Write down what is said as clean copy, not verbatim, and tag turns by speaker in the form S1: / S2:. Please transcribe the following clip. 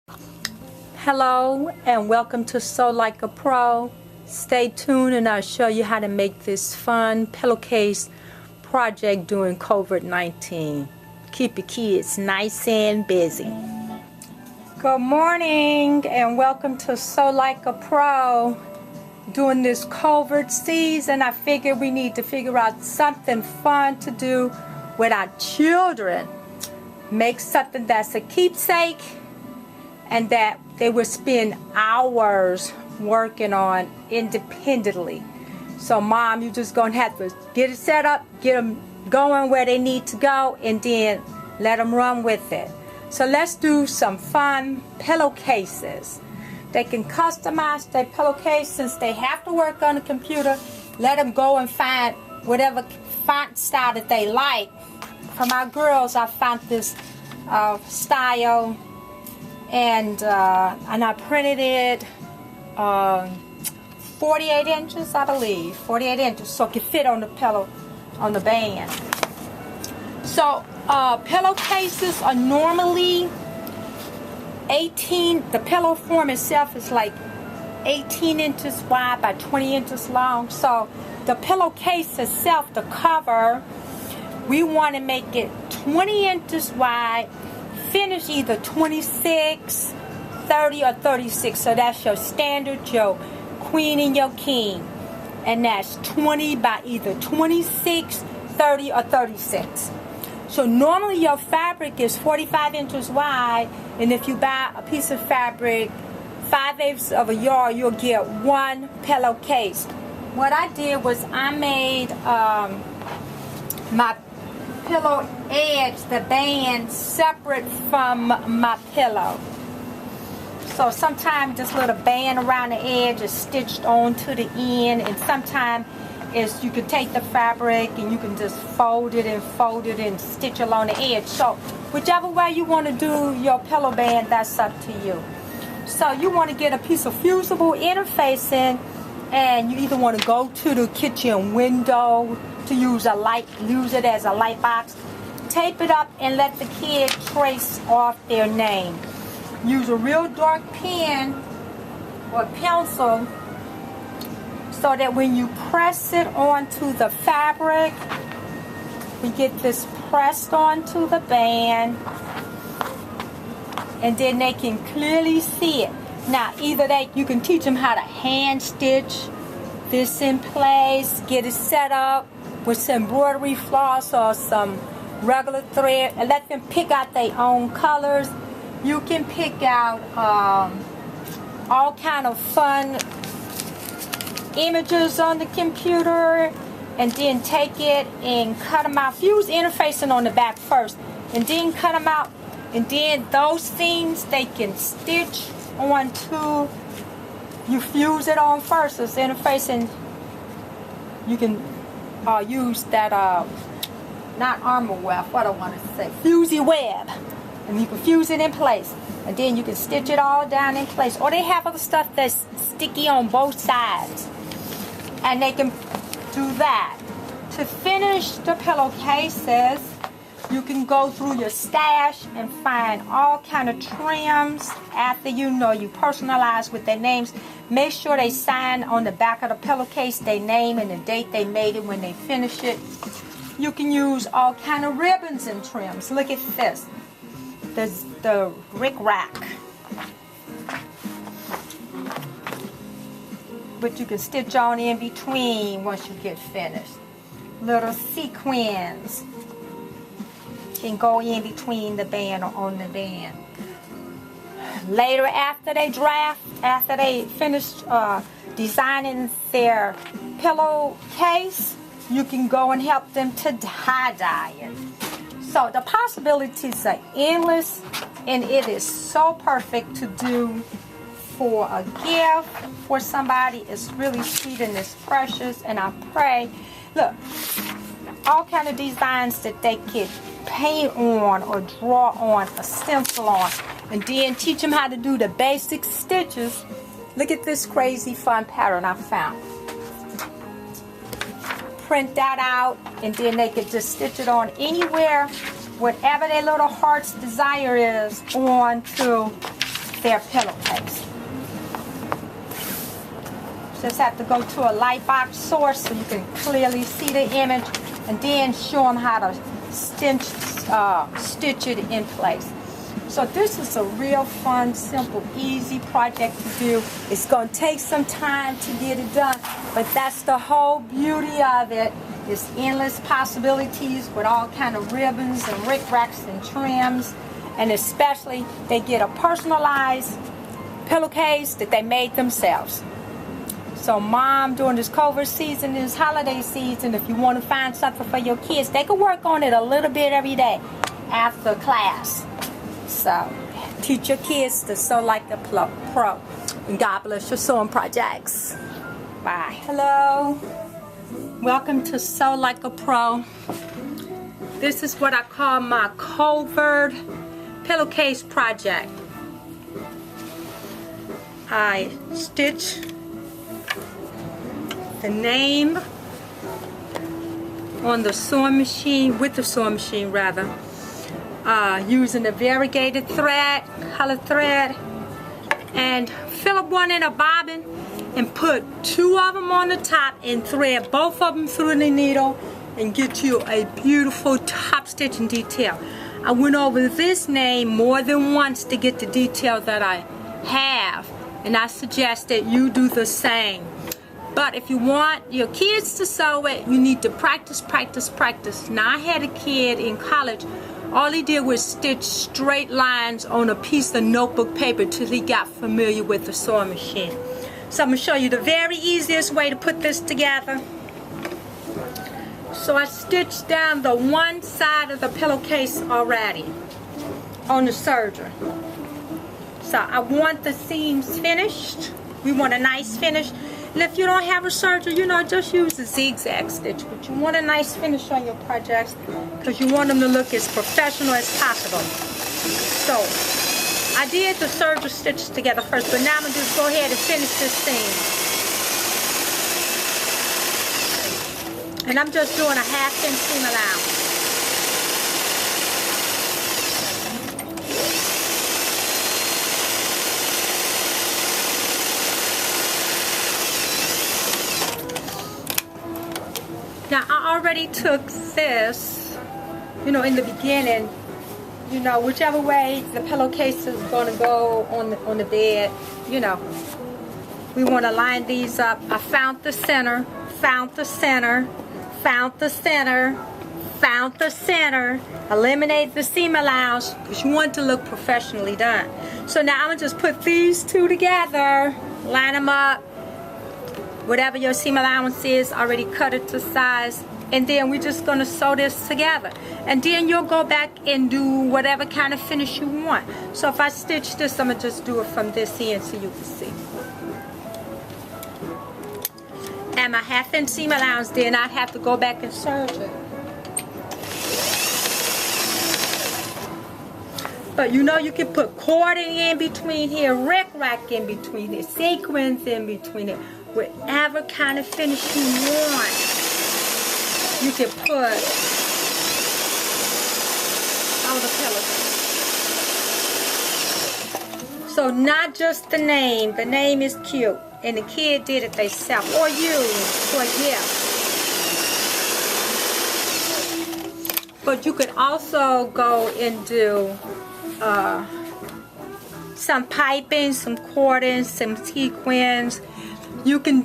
S1: Hello and welcome to Sew Like a Pro. Stay tuned and I'll show you how to make this fun pillowcase project during COVID-19. Keep your kids nice and busy. Good morning and welcome to Sew Like a Pro. During this COVID season, I figured we need to figure out something fun to do with our children. Make something that's a keepsake and that they will spend hours working on independently. So mom, you're just gonna have to get it set up, get them going where they need to go, and then let them run with it. So let's do some fun pillowcases. They can customize their pillowcase since they have to work on the computer. Let them go and find whatever font style that they like. For my girls, I found this style and I printed it 48 inches, I believe, 48 inches, so it can fit on the pillow, on the band. So pillowcases are normally 18, the pillow form itself is like 18 inches wide by 20 inches long. So the pillowcase itself, the cover, we want to make it 20 inches wide, finish either 26, 30, or 36. So that's your standard, your queen and your king. And that's 20 by either 26, 30, or 36. So normally your fabric is 45 inches wide, and if you buy a piece of fabric 5/8 of a yard, you'll get one pillowcase. What I did was I made my pillow edge, the band, separate from my pillow. So sometimes this little band around the edge is stitched onto the end, and sometimes is you can take the fabric and you can just fold it and stitch along the edge. So whichever way you want to do your pillow band, that's up to you. So you want to get a piece of fusible interfacing, and you either want to go to the kitchen window to use it as a light box, tape it up and let the kid trace off their name. Use a real dark pen or pencil so that when you press it onto the fabric, we get this pressed onto the band, and then they can clearly see it. Now, either you can teach them how to hand stitch this in place, get it set up with some embroidery floss or some regular thread, and let them pick out their own colors. You can pick out all kind of fun images on the computer, and then take it and cut them out. Fuse interfacing on the back first, and then cut them out, and then those things they can stitch onto. You fuse it on first. It's interfacing. You can use that not armor web. What I want to say, fusey web, and you can fuse it in place, and then you can stitch it all down in place. Or they have other stuff that's sticky on both sides, and they can do that. To finish the pillowcases, you can go through your stash and find all kind of trims. After you personalize with their names, make sure they sign on the back of the pillowcase their name and the date they made it when they finish it. You can use all kind of ribbons and trims. Look at this. There's the Rick Rack, but you can stitch on in between once you get finished. Little sequins can go in between the band or on the band. Later, after they finish designing their pillowcase, you can go and help them to dye it. So the possibilities are endless, and it is so perfect to do for a gift for somebody. It's really sweet and it's precious, and I pray, look, all kind of designs that they could paint on or draw on or stencil on, and then teach them how to do the basic stitches. Look at this crazy fun pattern I found. Print that out, and then they could just stitch it on anywhere, whatever their little heart's desire is, on to their pillowcase. Just have to go to a light box source so you can clearly see the image, and then show them how to stitch it in place. So this is a real fun, simple, easy project to do. It's going to take some time to get it done, but that's the whole beauty of it. There's endless possibilities with all kind of ribbons and rickracs and trims, and especially they get a personalized pillowcase that they made themselves. So mom, during this COVID season, this holiday season, if you want to find something for your kids, they can work on it a little bit every day after class. So teach your kids to sew like a pro. And God bless your sewing projects. Bye. Hello. Welcome to Sew Like a Pro. This is what I call my covert pillowcase project. I stitch the name on the sewing machine, with the sewing machine rather, using a variegated thread, color thread, and fill up one in a bobbin and put 2 of them on the top and thread both of them through the needle and get you a beautiful top stitching detail. I went over this name more than once to get the detail that I have, and I suggest that you do the same. But if you want your kids to sew it, you need to practice, practice, practice. Now, I had a kid in college, all he did was stitch straight lines on a piece of notebook paper till he got familiar with the sewing machine. So I'm going to show you the very easiest way to put this together. So I stitched down the one side of the pillowcase already on the serger. So I want the seams finished. We want a nice finish. And if you don't have a serger, you know, just use a zigzag stitch. But you want a nice finish on your projects because you want them to look as professional as possible. So I did the serger stitch together first, but now I'm going to just go ahead and finish this seam. And I'm just doing a 1/2 inch seam allowance. Now, I already took this, you know, in the beginning, you know, whichever way the pillowcase is going to go on the bed, you know, we want to line these up. I found the center, found the center, found the center, found the center, eliminate the seam allowance because you want it to look professionally done. So now I'm going to just put these two together, line them up. Whatever your seam allowance is, already cut it to size, and then we're just going to sew this together. And then you'll go back and do whatever kind of finish you want. So if I stitch this, I'm going to just do it from this end so you can see. And my 1/2 inch seam allowance, then I'd have to go back and serge it. But you know, you can put cording in between here, rickrack in between here, sequins in between it. Whatever kind of finish you want, you can put on the pillow. So not just the name is cute, and the kid did it themselves, or you, for a gift. But you could also go and do some piping, some cording, some sequins. You can